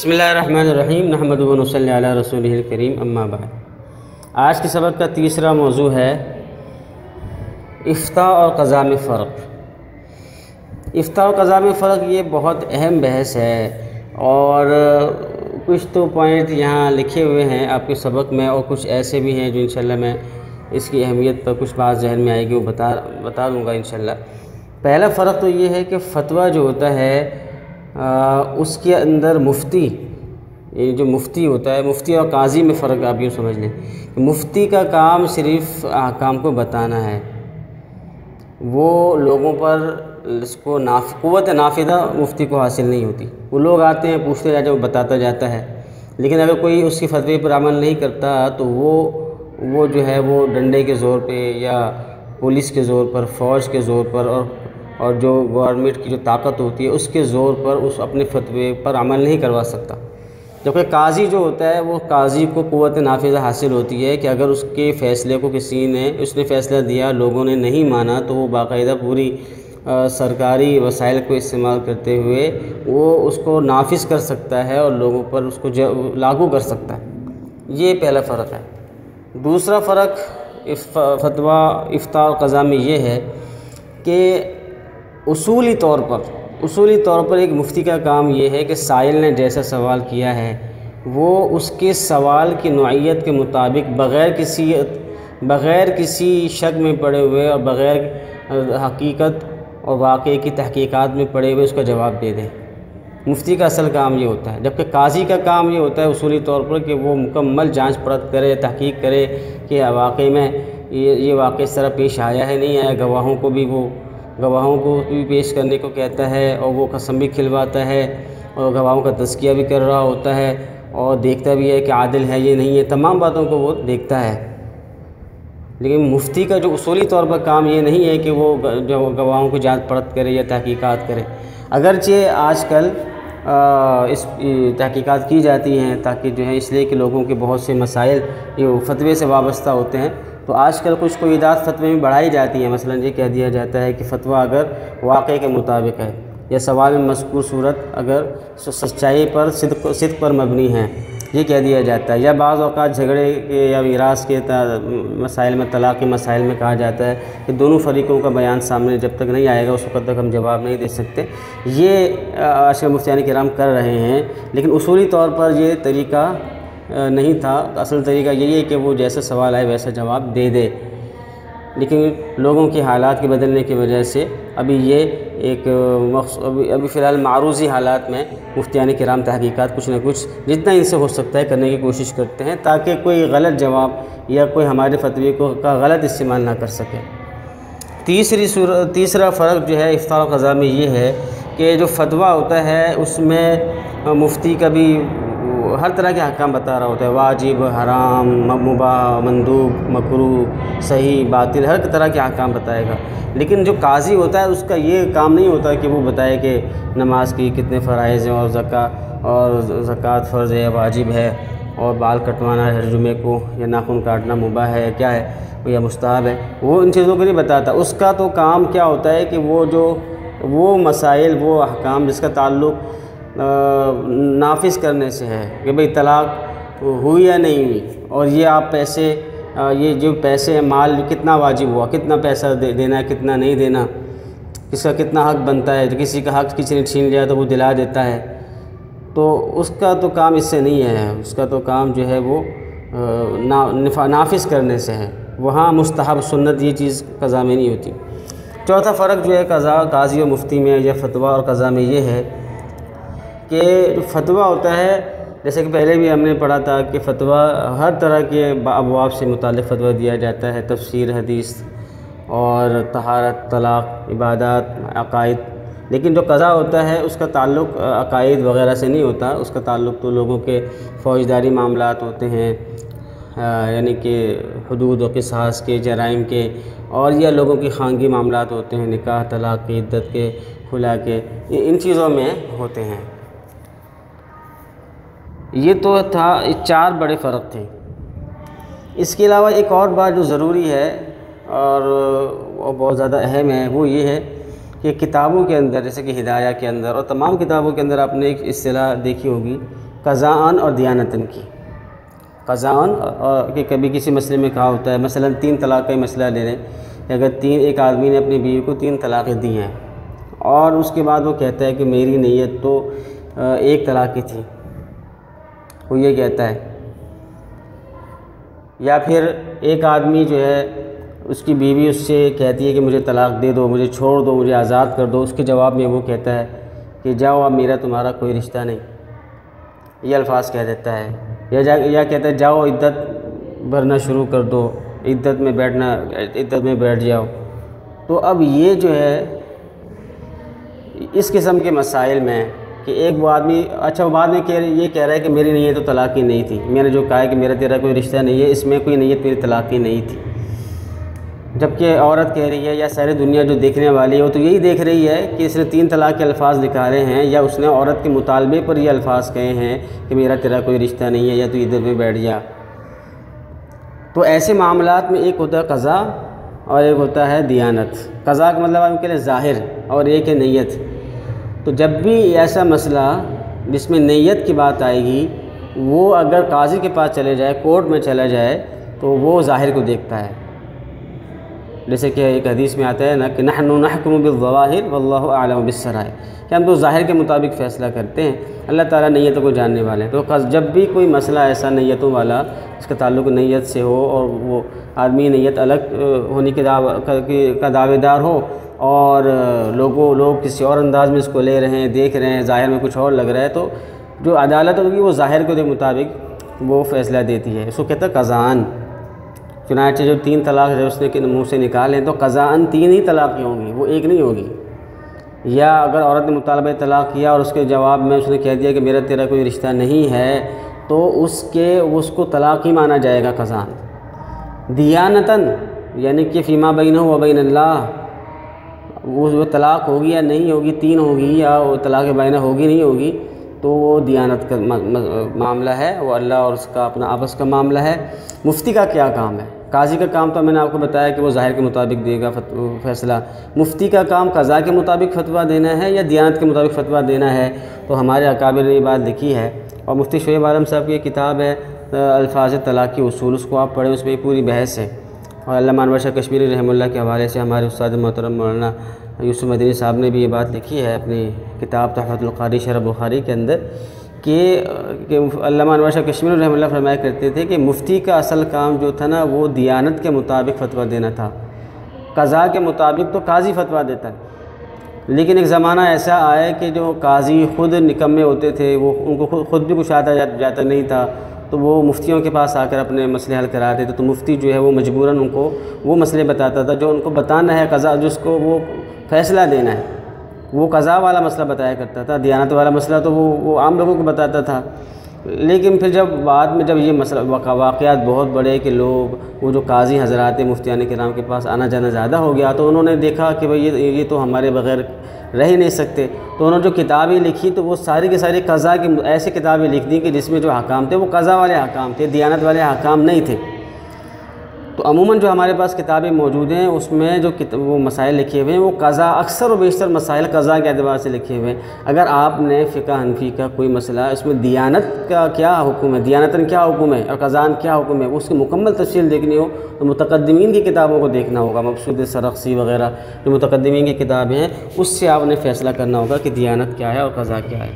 بسم اللہ الرحمن الرحیم نحمدہ و نصلی علی رسولہ الکریم اما بعد۔ آج کے سبق کا تیسرا موضوع ہے افتاء اور قضاء میں فرق۔ افتاء اور قضاء میں فرق یہ بہت اہم بحث ہے، اور کچھ تو پوائنٹ یہاں لکھے ہوئے ہیں آپ کے سبق میں، اور کچھ ایسے بھی ہیں جو انشاءاللہ میں اس کی اہمیت پر کچھ بات ذہن میں آئے گی وہ بتا دوں گا انشاءاللہ۔ پہلا فرق تو یہ ہے کہ فتویٰ جو ہوتا ہے اس کے اندر مفتی، یہ جو مفتی ہوتا ہے، مفتی اور قاضی میں فرق آپ یوں سمجھ لیں کہ مفتی کا کام صرف احکام کو بتانا ہے، وہ لوگوں پر اس کو قوت نافذہ مفتی کو حاصل نہیں ہوتی۔ وہ لوگ آتے ہیں پوچھتے جاتے ہیں، وہ بتاتا جاتا ہے، لیکن اگر کوئی اس کی فتوی پر عمل نہیں کرتا تو وہ جو ہے وہ ڈنڈے کے زور پہ یا پولیس کے زور پر، فوج کے زور پر اور جو گورنمنٹ کی جو طاقت ہوتی ہے اس کے زور پر اس اپنے فتوی پر عمل نہیں کروا سکتا۔ جبکہ قاضی جو ہوتا ہے وہ قاضی کو قوت نافذہ حاصل ہوتی ہے کہ اگر اس کے فیصلے کو اس نے فیصلہ دیا، لوگوں نے نہیں مانا، تو وہ باقاعدہ پوری سرکاری وسائل کو استعمال کرتے ہوئے وہ اس کو نافذ کر سکتا ہے اور لوگوں پر اس کو لاگو کر سکتا ہے۔ یہ پہلا فرق ہے۔ دوسرا فرق فتویٰ، افتاء اور قضاء میں یہ ہے کہ اصولی طور پر ایک مفتی کا کام یہ ہے کہ سائل نے جیسا سوال کیا ہے وہ اس کے سوال کی نوعیت کے مطابق بغیر کسی شک میں پڑے ہوئے اور بغیر حقیقت اور واقعے کی تحقیقات میں پڑے ہوئے اس کا جواب دے دے۔ مفتی کا اصل کام یہ ہوتا ہے، جبکہ قاضی کا کام یہ ہوتا ہے اصولی طور پر کہ وہ مکمل جانچ پرکھ کرے، تحقیق کرے کہ واقعی میں یہ واقعہ اس طرح پیش آیا ہے نہیں آیا۔ گواہوں کو بھی پیش کرنے کو کہتا ہے، اور وہ قسم بھی کھلواتا ہے، اور گواہوں کا تزکیہ بھی کر رہا ہوتا ہے، اور دیکھتا بھی ہے کہ عادل ہے یہ نہیں ہے، تمام باتوں کو وہ دیکھتا ہے۔ لیکن مفتی کا جو اصولی طور پر کام یہ نہیں ہے کہ وہ گواہوں کو جانچ پرکھ کرے یا تحقیقات کرے، اگرچہ آج کل اس تحقیقات کی جاتی ہیں تاکہ جو ہے اس لیے کہ لوگوں کے بہت سے مسائل یہ فتوے سے وابستہ ہوتے ہیں، تو آج کل کچھ کوئیدات فتوے میں بڑھائی جاتی ہیں۔ مثلا یہ کہہ دیا جاتا ہے کہ فتویٰ اگر واقعے کے مطابق ہے یا سوال میں مذکور صورت اگر سچائی پر صدق پر مبنی ہے، یہ کہہ دیا جاتا ہے۔ یا بعض اوقات جھگڑے کے یا میراث کے مسائل میں، طلاق کے مسائل میں کہا جاتا ہے کہ دونوں فریقوں کا بیان سامنے جب تک نہیں آئے گا اس وقت تک ہم جواب نہیں دے سکتے۔ یہ آج کل مفتیان کرام کر رہے ہیں، لیکن اصولی طور پر یہ طریقہ نہیں تھا۔ اصل طریقہ یہی ہے کہ وہ جیسا سوال آئے ویسا جواب دے دے، لیکن لوگوں کے حالات کے بدلنے کی وجہ سے ابھی یہ ایک ابھی فی الحال معروضی حالات میں مفتیان کرام تحقیقات کچھ نہ کچھ جتنا ان سے ہو سکتا ہے کرنے کی کوشش کرتے ہیں تاکہ کوئی غلط جواب یا کوئی ہمارے فتوی کا غلط استعمال نہ کر سکے۔ تیسرا فرق جو ہے افتاء اور قضاء میں یہ ہے کہ جو فتویٰ ہوتا ہے اس میں مفتی کا بھی ہر طرح کے احکام بتا رہا ہوتا ہے، واجب، حرام، مباح، مندوب، مکروہ، صحیح، باطل، ہر طرح کے احکام بتائے گا۔ لیکن جو قاضی ہوتا ہے اس کا یہ کام نہیں ہوتا کہ وہ بتائے کہ نماز کی کتنے فرائض ہیں اور زکوٰۃ فرض ہے یا واجب ہے، اور بال کٹوانا ہر جمعے کو یا ناخن کاٹنا مباح ہے یا کیا ہے یا مستحب ہے، وہ ان چیزوں کو نہیں بتاتا۔ اس کا تو کام کیا ہوتا ہے کہ وہ مسائل، وہ احکام جس کا تعلق نافذ کرنے سے ہے کہ بھئی طلاق ہوئی یا نہیں ہوئی، اور یہ آپ یہ جو پیسے مال کتنا واجب ہوا، کتنا پیسہ دینا ہے، کتنا نہیں دینا، کس کا کتنا حق بنتا ہے، کسی کا حق کسی نے چھین لیا تو وہ دلا دیتا ہے، تو اس کا تو کام اس سے نہیں ہے۔ اس کا تو کام جو ہے وہ نافذ کرنے سے ہے۔ وہاں مستحب، سنت، یہ چیز قضاء میں نہیں ہوتی۔ چوتھا فرق جو ہے قاضی و مفتی میں یا فتویٰ اور قضاء میں یہ ہے کہ جو فتویٰ ہوتا ہے، جیسے کہ پہلے بھی ہم نے پڑھا تھا کہ فتویٰ ہر طرح کے ابواب سے متعلق فتویٰ دیا جاتا ہے، تفسیر، حدیث اور طہارت، طلاق، عبادات، عقائد۔ لیکن جو قضاء ہوتا ہے اس کا تعلق عقائد وغیرہ سے نہیں ہوتا، اس کا تعلق تو لوگوں کے فوجداری معاملات ہوتے ہیں، یعنی کہ حدود و قصاص کے، جرائم کے، اور یا لوگوں کی خانگی معاملات ہوتے ہیں، نکاح، طلاق کے، عدت کے، خلا کے، ان چیزوں میں ہوتے ہیں۔ یہ تو تھا، 4 بڑے فرق تھے۔ اس کے علاوہ ایک اور بات جو ضروری ہے اور بہت زیادہ اہم ہے وہ یہ ہے کہ کتابوں کے اندر، جیسے کہ ہدایہ کے اندر اور تمام کتابوں کے اندر آپ نے ایک اصطلاح دیکھی ہوگی قضاءً اور دیانتاً کی۔ قضاءً کہ کبھی کسی مسئلے میں کہا ہوتا ہے، مثلا 3 طلاق کا مسئلہ لے لیں کہ اگر ایک آدمی نے اپنی بیوی کو 3 طلاقیں دی ہیں اور اس کے بعد وہ کہتا ہے کہ میری نیت تو 1 طلاق کی تھی، وہ یہ کہتا ہے، یا پھر ایک آدمی جو ہے اس کی بیوی اس سے کہتی ہے کہ مجھے طلاق دے دو، مجھے چھوڑ دو، مجھے آزاد کر دو، اس کے جواب میں وہ کہتا ہے کہ جاؤ اب میرا تمہارا کوئی رشتہ نہیں، یہ الفاظ کہہ دیتا ہے، یا کہتا ہے جاؤ عدت بھرنا شروع کر دو، عدت میں بیٹھ جاؤ۔ تو اب یہ جو ہے اس قسم کے مسائل میں کہ ایک وہ آدمی اچھا وہ بعد میں یہ کہہ رہا ہے کہ میری نیت تو طلاق کی نہیں تھی، میں نے جو کہا ہے کہ میرا تیرا کوئی رشتہ نہیں ہے، اس میں کوئی نیت میری طلاق کی نہیں تھی، جبکہ عورت کہہ رہی ہے یا ساری دنیا جو دیکھنے والی ہے وہ تو یہی دیکھ رہی ہے کہ اس نے 3 طلاق کے الفاظ نکالے ہیں، یا اس نے عورت کے مطالبے پر یہ الفاظ کہے ہیں کہ میرا تیرا کوئی رشتہ نہیں ہے یا تو عدت میں بیٹھ جا۔ تو ایسے معاملات میں ایک ہوتا ہے قضا اور ایک ہوتا ہے دیانت۔ قضا کا مطلب آپ کے لیے ظاہر اور ایک ہے نیت۔ تو جب بھی ایسا مسئلہ جس میں نیت کی بات آئے گی وہ اگر قاضی کے پاس چلے جائے، کورٹ میں چلا جائے، تو وہ ظاہر کو دیکھتا ہے، جیسے کہ ایک حدیث میں آتا ہے نا کہ نحن نحکم بالظواہر واللہ اعلم بالسرائر، کہ ہم تو ظاہر کے مطابق فیصلہ کرتے ہیں، اللہ تعالیٰ نیتوں کو جاننے والے ہیں۔ تو جب بھی کوئی مسئلہ ایسا نیتوں والا اس کا تعلق نیت سے ہو اور وہ آدمی نیت الگ ہونے کا دعوے دار ہو اور لوگ کسی اور انداز میں اس کو لے رہے ہیں، دیکھ رہے ہیں، ظاہر میں کچھ اور لگ رہا ہے، تو جو عدالت ہوگی وہ ظاہر کے مطابق وہ فیصلہ دیتی ہے، اس کو کہتا ہے قضاءً۔ چنانچہ جو 3 طلاق ہے اس نے منہ سے نکالیں تو قضاءً 3 ہی طلاقیں ہوں گی، وہ 1 نہیں ہوگی۔ یا اگر عورت نے مطالبہ طلاق کیا اور اس کے جواب میں اس نے کہہ دیا کہ میرا تیرا کوئی رشتہ نہیں ہے، تو اس کو طلاق ہی مانا جائے گا قضاءً۔ دیانتاً یعنی کہ فیما بینہ و بین اللہ، وہ طلاق ہوگی یا نہیں ہوگی، 3 ہوگی یا وہ طلاق بینہ ہوگی نہیں ہوگی، تو وہ دیانت کا معاملہ ہے، وہ اللہ اور اس کا اپنا آپس کا معاملہ ہے۔ مفتی کا کیا کام ہے؟ قاضی کا کام تو میں نے آپ کو بتایا کہ وہ ظاہر کے مطابق دے گا فیصلہ۔ مفتی کا کام قضاء کے مطابق فتویٰ دینا ہے یا دیانت کے مطابق فتویٰ دینا ہے؟ تو ہمارے اکابر نے یہ بات لکھی ہے، اور مفتی شعیب عالم صاحب کی کتاب ہے الفاظ طلاق کی اصول، اس کو آپ پڑھیں، اس میں پوری بحث ہے۔ اور علامہ انور شاہ کشمیری رحمہ اللہ کے حوالے سے ہمارے استاد محترم مولانا یوسف مدنی صاحب نے بھی یہ بات لکھی ہے اپنی کتاب تحفۃ القاری شرح بخاری کے اندر کہ علامہ انور شاہ کشمیری رحمہ اللہ فرمایا کرتے تھے کہ مفتی کا اصل کام جو تھا نا وہ دیانت کے مطابق فتویٰ دینا تھا، قضاء کے مطابق تو قاضی فتویٰ دیتا ہے۔ لیکن ایک زمانہ ایسا آیا کہ جو قاضی خود نکمے ہوتے تھے، وہ ان کو خود بھی کچھ آتا جاتا نہیں تھا، تو وہ مفتیوں کے پاس آ کر اپنے مسئلے حل کراتے تھے، تو مفتی جو ہے وہ مجبوراً ان کو وہ مسئلے بتاتا تھا جو ان کو بتانا ہے، قضاء جس کو وہ فیصلہ دینا ہے، وہ قضاء والا مسئلہ بتایا کرتا تھا، دیانت والا مسئلہ تو وہ عام لوگوں کو بتاتا تھا۔ لیکن پھر جب بعد میں جب یہ مسئلہ واقعات بہت بڑے کہ لوگ وہ جو قاضی حضرات مفتیان کرام کے پاس آنا جانا زیادہ ہو گیا، تو انہوں نے دیکھا کہ بھئی یہ تو ہمارے بغیر رہ ہی نہیں سکتے، تو انہوں نے جو کتابیں لکھی تو وہ ساری کی ساری قضاء کی ایسی کتابیں لکھ دیں کہ جس میں جو حکام تھے وہ قضاء والے حکام تھے، دیانت والے حکام نہیں تھے۔ تو عموماً جو ہمارے پاس کتابیں موجود ہیں اس میں جو وہ مسائل لکھے ہوئے ہیں وہ قضاء، اکثر و بیشتر مسائل قضاء کے اعتبار سے لکھے ہوئے ہیں۔ اگر آپ نے فقہ حنفی کا کوئی مسئلہ اس میں دیانت کا کیا حکم ہے، دیانتاً کیا حکم ہے اور قضاءً کیا حکم ہے، اس کی مکمل تفصیل دیکھنی ہو تو متقدمین کی کتابوں کو دیکھنا ہوگا، مبسوط سرخسی وغیرہ جو متقدمین کی کتابیں ہیں اس سے آپ نے فیصلہ کرنا ہوگا کہ دیانت کیا ہے اور قضاء کیا ہے۔